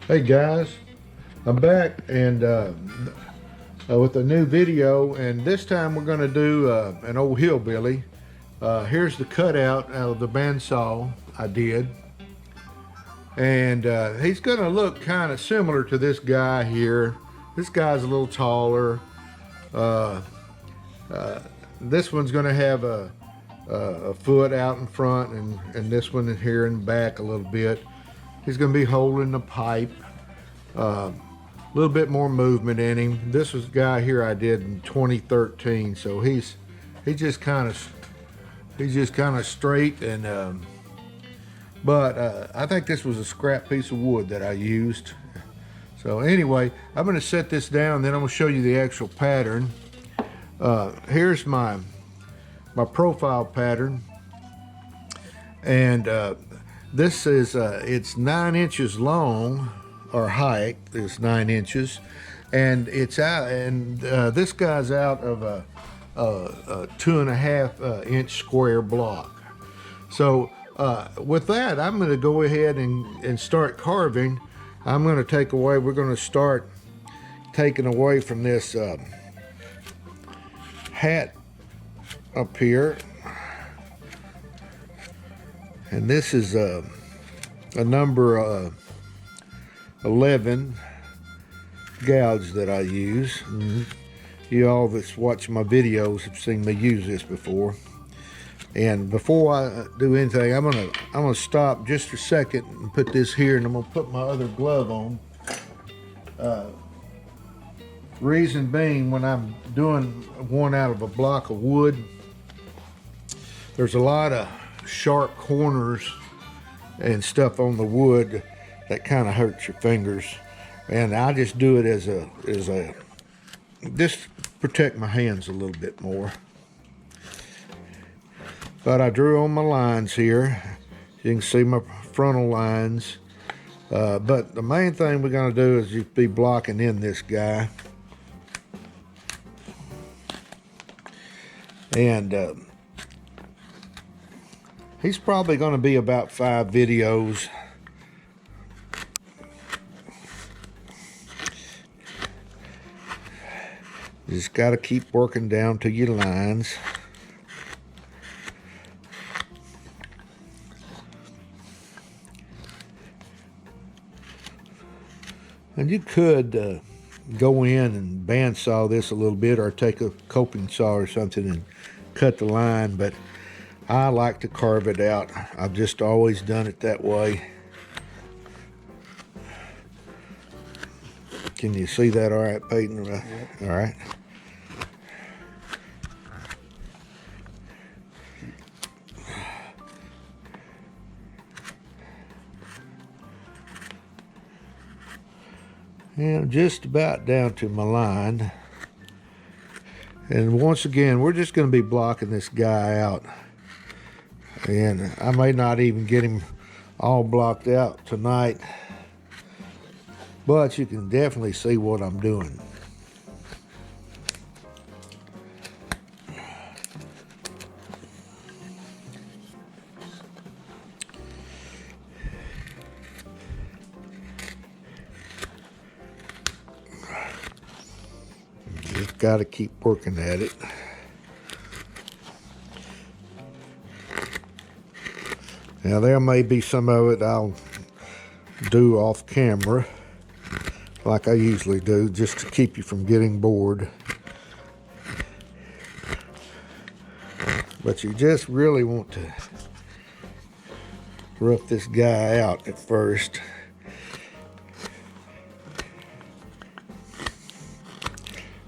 Hey guys, I'm back and with a new video, and this time we're going to do an old hillbilly. Here's the cutout out of the bandsaw I did, and he's going to look kind of similar to this guy here. This guy's a little taller. Uh, this one's going to have a foot out in front, and this one here in the back a little bit. He's going to be holding the pipe. A little bit more movement in him. This was the guy here I did in 2013, so he's just kind of straight, and but I think this was a scrap piece of wood that I used. So anyway, I'm going to set this down, then I'm going to show you the actual pattern. Here's my profile pattern, and this is it's 9 inches long, or height is 9 inches, and it's out, and this guy's out of a 2.5 inch square block. So with that, I'm going to go ahead and start carving. I'm going to take away, we're going to start taking away from this hat up here, and this is a number 11 gouge that I use. You all that's watched my videos have seen me use this before. And before I do anything, I'm gonna stop just a second and put this here, and I'm gonna put my other glove on. Reason being, when I'm doing one out of a block of wood, there's a lot of sharp corners and stuff on the wood that kind of hurts your fingers, and I just do it as a just protect my hands a little bit more. But I drew on my lines here. You can see my frontal lines, but the main thing we're going to do is just be blocking in this guy, and he's probably going to be about 5 videos. You just got to keep working down to your lines. And you could go in and bandsaw this a little bit, or take a coping saw or something and cut the line, but I like to carve it out. I've just always done it that way. Can you see that all right, Peyton? Yep. All right. And just about down to my line. And once again, we're just going to be blocking this guy out. And I may not even get him all blocked out tonight, but you can definitely see what I'm doing. Just got to keep working at it. Now there may be some of it I'll do off camera, like I usually do, just to keep you from getting bored. But you just really want to rough this guy out at first.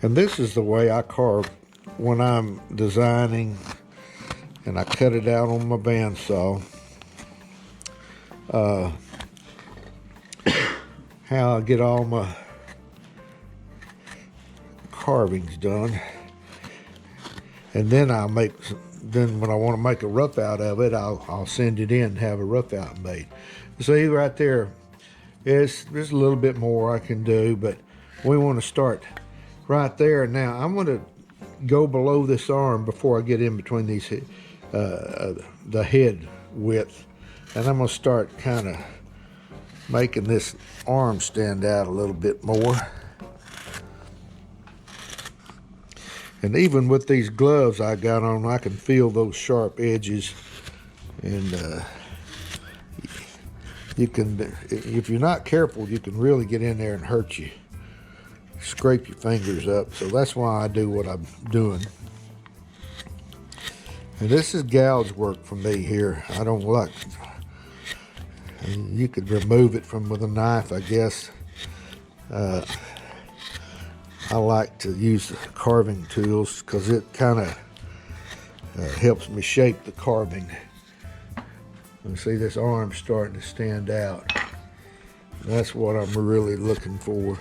And this is the way I carve when I'm designing, and I cut it out on my bandsaw. How I get all my carvings done, and then then when I want to make a rough out of it, I'll send it in and have a rough out made. See right there, there's a little bit more I can do, but we want to start right there. Now I'm going to go below this arm before I get in between these the head width, and I'm going to start kind of making this arm stand out a little bit more. And even with these gloves I got on, I can feel those sharp edges. And you can, if you're not careful, you can really get in there and hurt you. Scrape your fingers up. So that's why I do what I'm doing. And this is gouge work for me here. I don't like, you could remove it with a knife, I guess. I like to use carving tools because it kind of helps me shape the carving. And see, this arm's starting to stand out. That's what I'm really looking for.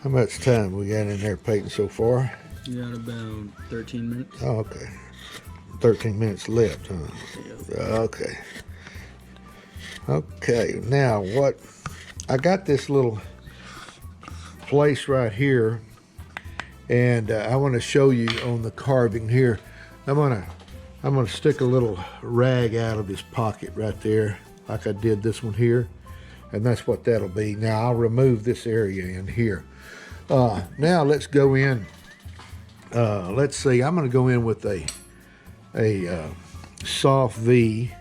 How much time we got in there, Peyton, so far? You got about 13 minutes. Oh, okay. 13 minutes left, huh? Yeah. Okay. Okay, now what? I got this little place right here, and I want to show you on the carving here. I'm gonna stick a little rag out of his pocket right there, like I did this one here, and that's what that'll be. Now I'll remove this area in here. Now let's go in. Let's see. I'm gonna go in with a soft V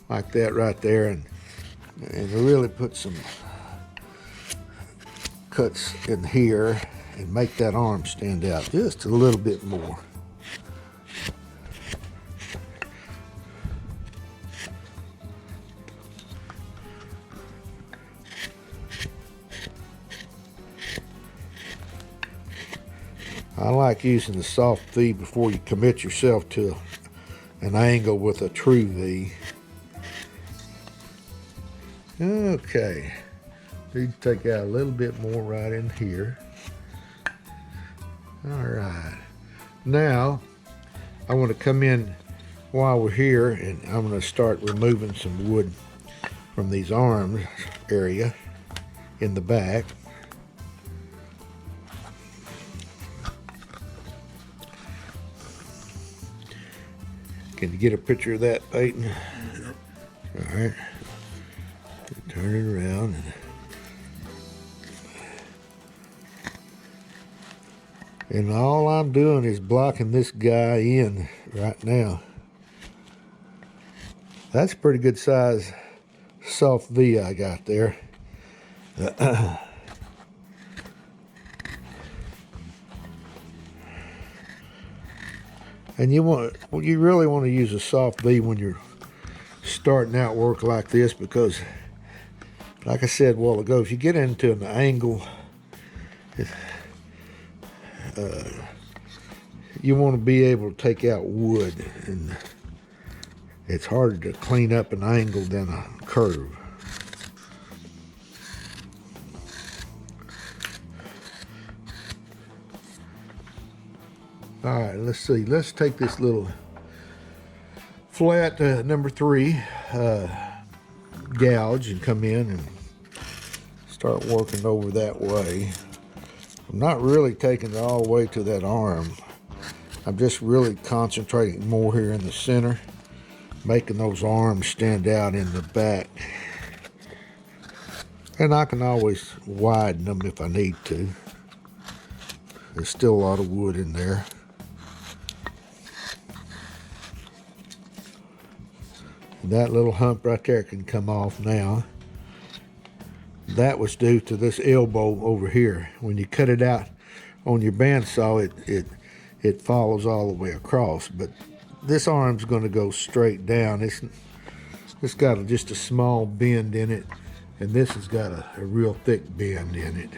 like that right there, and really put some cuts in here and make that arm stand out just a little bit more. I like using the soft V before you commit yourself to an angle with a true V. Okay, need to take out a little bit more right in here. All right, now I want to come in while we're here, and I'm going to start removing some wood from these arms area in the back. Can you get a picture of that, Peyton? All right. Turn it around. And all I'm doing is blocking this guy in right now. That's a pretty good size soft V I got there. And you really want to use a soft V when you're starting out work like this, because like I said a while ago, if you get into an angle, you want to be able to take out wood, and it's harder to clean up an angle than a curve. All right, let's see. Let's take this little flat number 3 gouge and come in and start working over that way. I'm not really taking it all the way to that arm. I'm just really concentrating more here in the center, making those arms stand out in the back. And I can always widen them if I need to. There's still a lot of wood in there. That little hump right there can come off now. That was due to this elbow over here. When you cut it out on your bandsaw, it follows all the way across. But this arm's going to go straight down. It's got just a small bend in it, and this has got a real thick bend in it.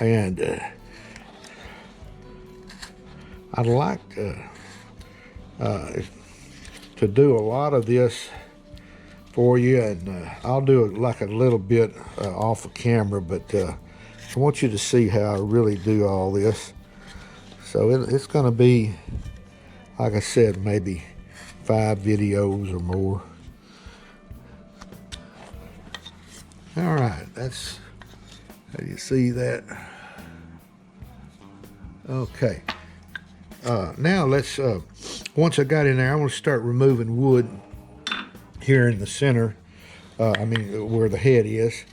And I'd like to do a lot of this for you, and I'll do it like a little bit off of camera, but I want you to see how I really do all this. So it's going to be, like I said, maybe 5 videos or more. All right, that's You see that? Okay. Now let's, once I got in there, I want to start removing wood here in the center. I mean, where the head is.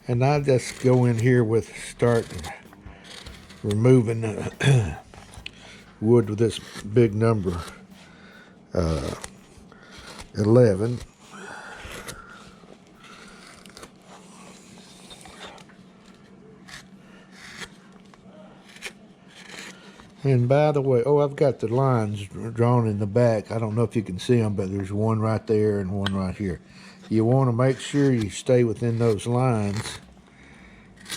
And I just go in here with start removing wood with this big number 11. And by the way, oh, I've got the lines drawn in the back. I don't know if you can see them, but there's one right there and one right here. You want to make sure you stay within those lines.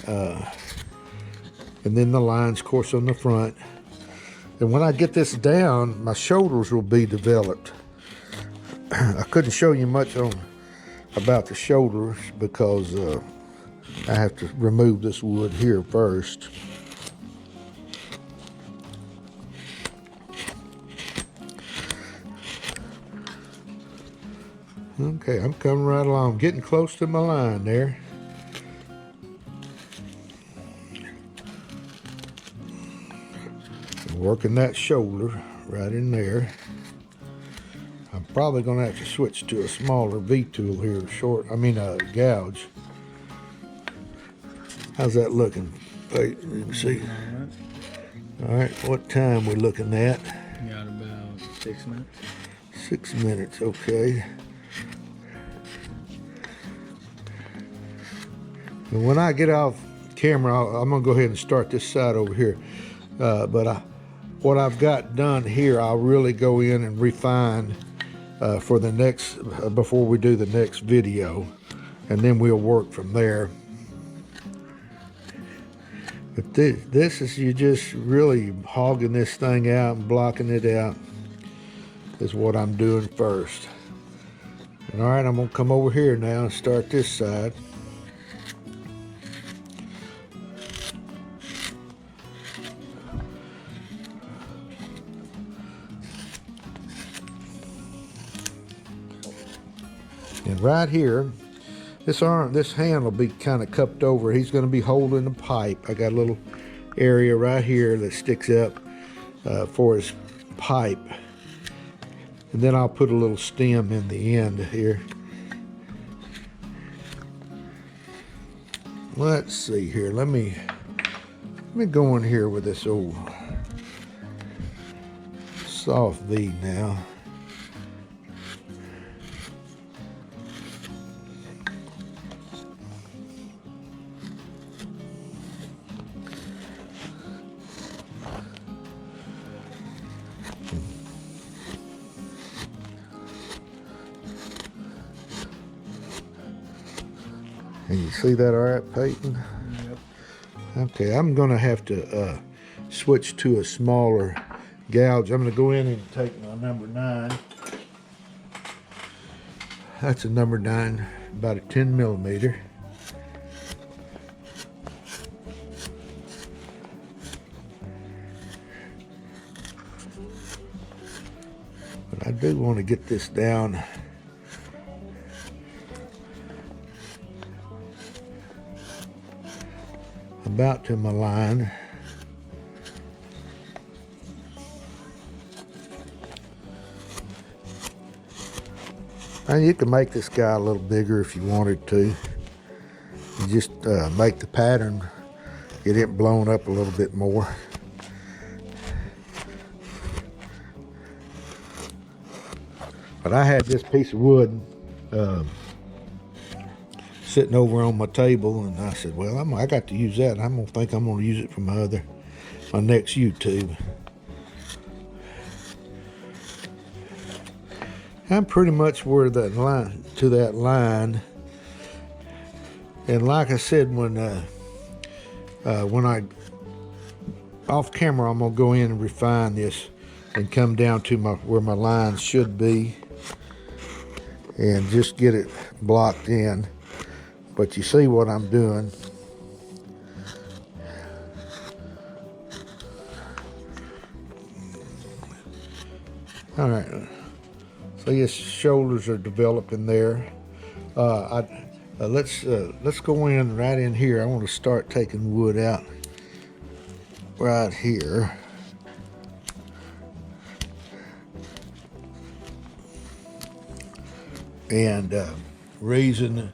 And then the lines, of course, on the front. And when I get this down, my shoulders will be developed. I couldn't show you much about the shoulders because I have to remove this wood here first. Okay, I'm coming right along, getting close to my line there. Working that shoulder right in there. I'm probably going to have to switch to a smaller V-tool here, a gouge. How's that looking? Wait, you can see. All right, what time we looking at? Got about 6 minutes. 6 minutes, okay. And when I get off camera, I'm gonna go ahead and start this side over here. What I've got done here, I'll really go in and refine for the next, before we do the next video, and then we'll work from there. But this is, you just really hogging this thing out and blocking it out is what I'm doing first. And all right, I'm gonna come over here now and start this side. And right here, this hand will be kind of cupped over. He's going to be holding the pipe. I got a little area right here that sticks up for his pipe. And then I'll put a little stem in the end here. Let's see here. Let me go in here with this old soft V now. Can you see that all right, Peyton? Yep. Okay, I'm going to have to switch to a smaller gouge. I'm going to go in and take my number 9. That's a number 9, about a 10 millimeter. But I do want to get this down about to my line. And you can make this guy a little bigger if you wanted to. You just make the pattern, get it blown up a little bit more. But I had this piece of wood sitting over on my table, and I said, well, I got to use that. I'm gonna use it for my next YouTube. I'm pretty much where that line, and like I said, when I off camera, I'm gonna go in and refine this and come down to where my lines should be, and just get it blocked in. But you see what I'm doing. All right. So his shoulders are developing there. let's go in right in here. I want to start taking wood out right here. And reason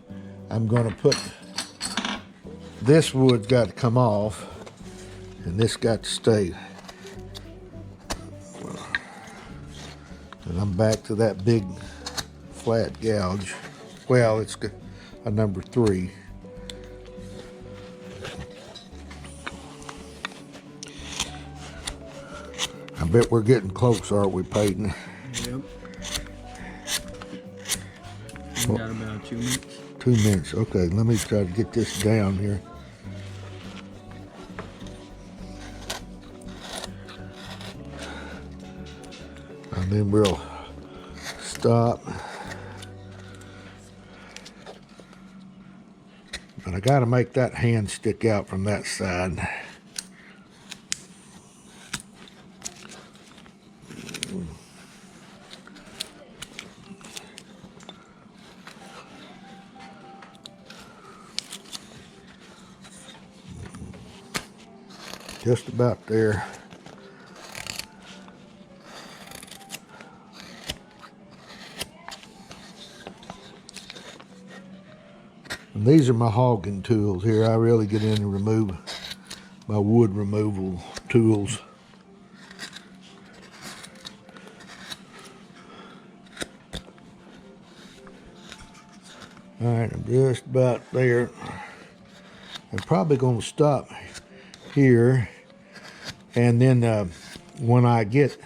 I'm going to put this wood's got to come off, and this got to stay. And I'm back to that big flat gouge. Well, it's a number 3. I bet we're getting close, aren't we, Peyton? Yep. We got about 2 minutes. 2 minutes. Okay, let me try to get this down here. And then we'll stop. But I got to make that hand stick out from that side. Just about there. And these are my hogging tools here. I really get in and remove my wood removal tools. All right, I'm just about there. I'm probably going to stop here, and then when I get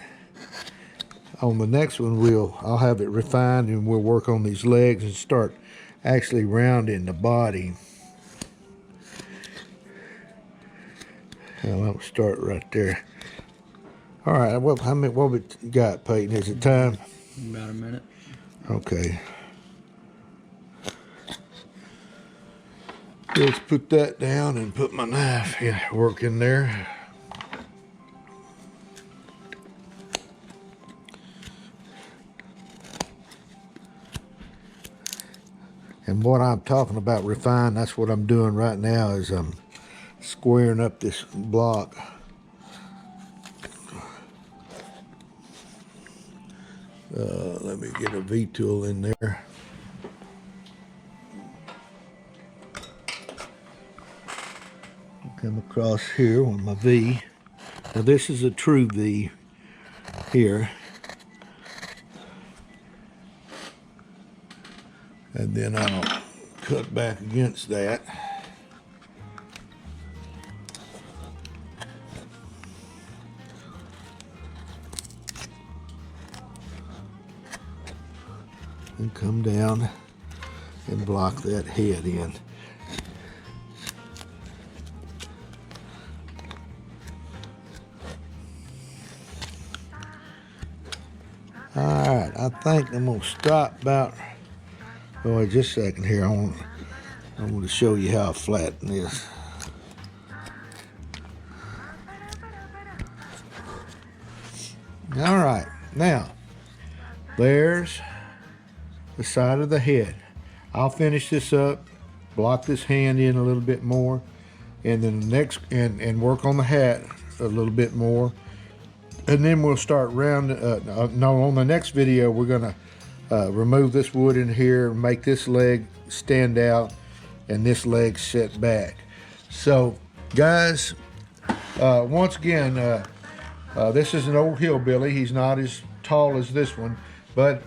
on the next one, I'll have it refined, and we'll work on these legs and start actually rounding the body. I'll start right there. All right, what we got, Peyton? Is it time? About a minute. Okay. Let's put that down and put my knife work in there. And what I'm talking about refine, that's what I'm doing right now, is I'm squaring up this block. Let me get a V-tool in there. Come across here with my V. Now this is a true V here. And then I'll cut back against that. And come down and block that head in. All right, I think I'm gonna stop about. Oh, wait just a second here. I want to show you how I flatten this. All right, now there's the side of the head. I'll finish this up, block this hand in a little bit more, and then the next and work on the hat a little bit more, and then we'll start round. No, on the next video we're gonna remove this wood in here, make this leg stand out, and this leg set back. So, guys, once again, this is an old hillbilly. He's not as tall as this one, but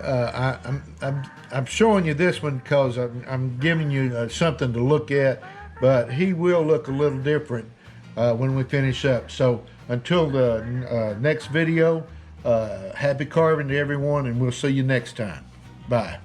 I'm showing you this one because I'm giving you something to look at. But he will look a little different when we finish up. So until the next video, happy carving to everyone, and we'll see you next time. Bye.